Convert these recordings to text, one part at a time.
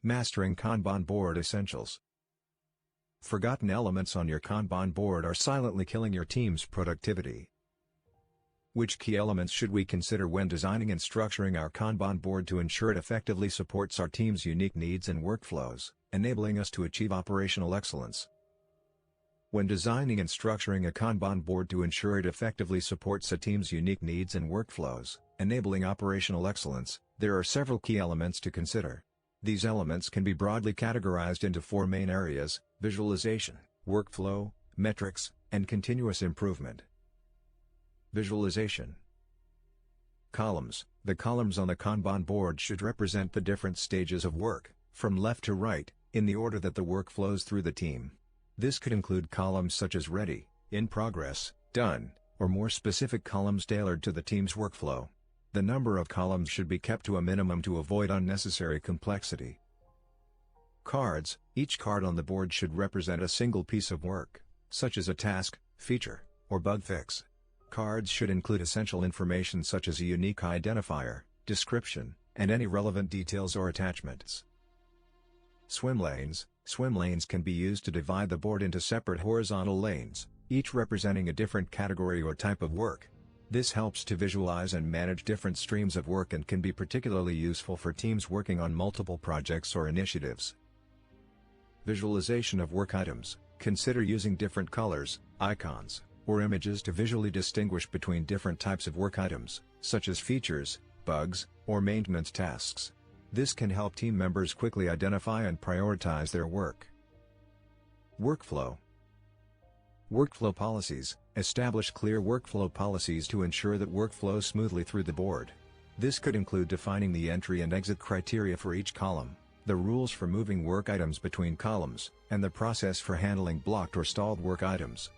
Mastering Kanban board essentials. Forgotten elements on your Kanban board are silently killing your team's productivity. Which key elements should we consider when designing and structuring our Kanban board to ensure it effectively supports our team's unique needs and workflows, enabling us to achieve operational excellence? When designing and structuring a Kanban board to ensure it effectively supports a team's unique needs and workflows, enabling operational excellence, there are several key elements to consider. These elements can be broadly categorized into four main areas: visualization, workflow, metrics, and continuous improvement. Visualization. Columns. The columns on the Kanban board should represent the different stages of work, from left to right, in the order that the work flows through the team. This could include columns such as ready, in progress, done, or more specific columns tailored to the team's workflow. The number of columns should be kept to a minimum to avoid unnecessary complexity. Cards. Each card on the board should represent a single piece of work, such as a task, feature, or bug fix. Cards should include essential information such as a unique identifier, description, and any relevant details or attachments. Swim lanes. Swim lanes can be used to divide the board into separate horizontal lanes, each representing a different category or type of work. This helps to visualize and manage different streams of work and can be particularly useful for teams working on multiple projects or initiatives. Visualization of work items. Consider using different colors, icons, or images to visually distinguish between different types of work items, such as features, bugs, or maintenance tasks. This can help team members quickly identify and prioritize their work. Workflow. Workflow policies. Establish clear workflow policies to ensure that work flows smoothly through the board. This could include defining the entry and exit criteria for each column, the rules for moving work items between columns, and the process for handling blocked or stalled work items.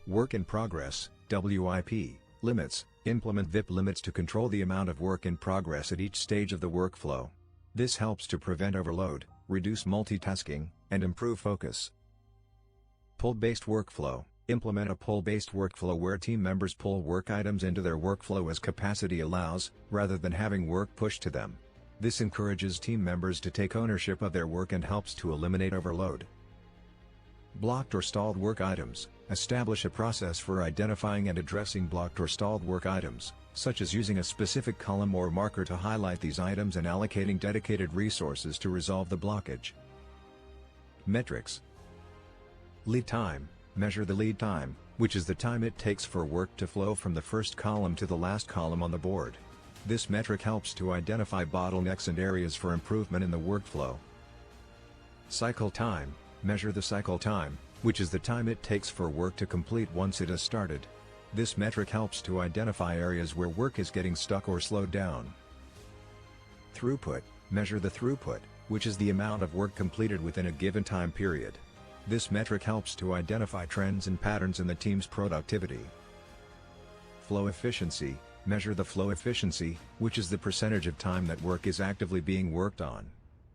Work in progress, WIP, limits. Implement VIP limits to control the amount of work in progress at each stage of the workflow. This helps to prevent overload, reduce multitasking, and improve focus. Pull-based workflow. Implement a pull-based workflow where team members pull work items into their workflow as capacity allows, rather than having work pushed to them. This encourages team members to take ownership of their work and helps to eliminate overload. Blocked or stalled work items. Establish a process for identifying and addressing blocked or stalled work items, such as using a specific column or marker to highlight these items and allocating dedicated resources to resolve the blockage. Metrics. Lead time. Measure the lead time, which is the time it takes for work to flow from the first column to the last column on the board. This metric helps to identify bottlenecks and areas for improvement in the workflow. Cycle time. Measure the cycle time, which is the time it takes for work to complete once it has started. This metric helps to identify areas where work is getting stuck or slowed down. Throughput. Measure the throughput, which is the amount of work completed within a given time period. This metric helps to identify trends and patterns in the team's productivity. Flow efficiency. Measure the flow efficiency, which is the percentage of time that work is actively being worked on.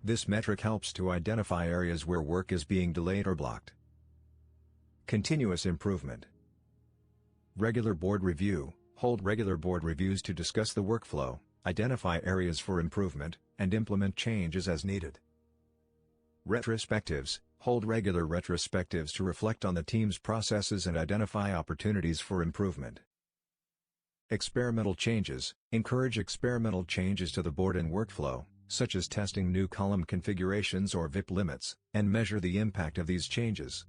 This metric helps to identify areas where work is being delayed or blocked. Continuous improvement. Regular board review. Hold regular board reviews to discuss the workflow, identify areas for improvement, and implement changes as needed. Retrospectives. Hold regular retrospectives to reflect on the team's processes and identify opportunities for improvement. Experimental changes. Encourage experimental changes to the board and workflow, such as testing new column configurations or VIP limits, and measure the impact of these changes.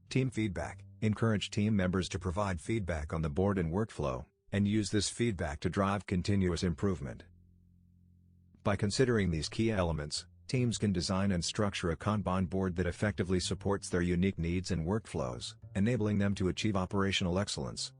Team feedback. Encourage team members to provide feedback on the board and workflow, and use this feedback to drive continuous improvement. By considering these key elements, teams can design and structure a Kanban board that effectively supports their unique needs and workflows, enabling them to achieve operational excellence.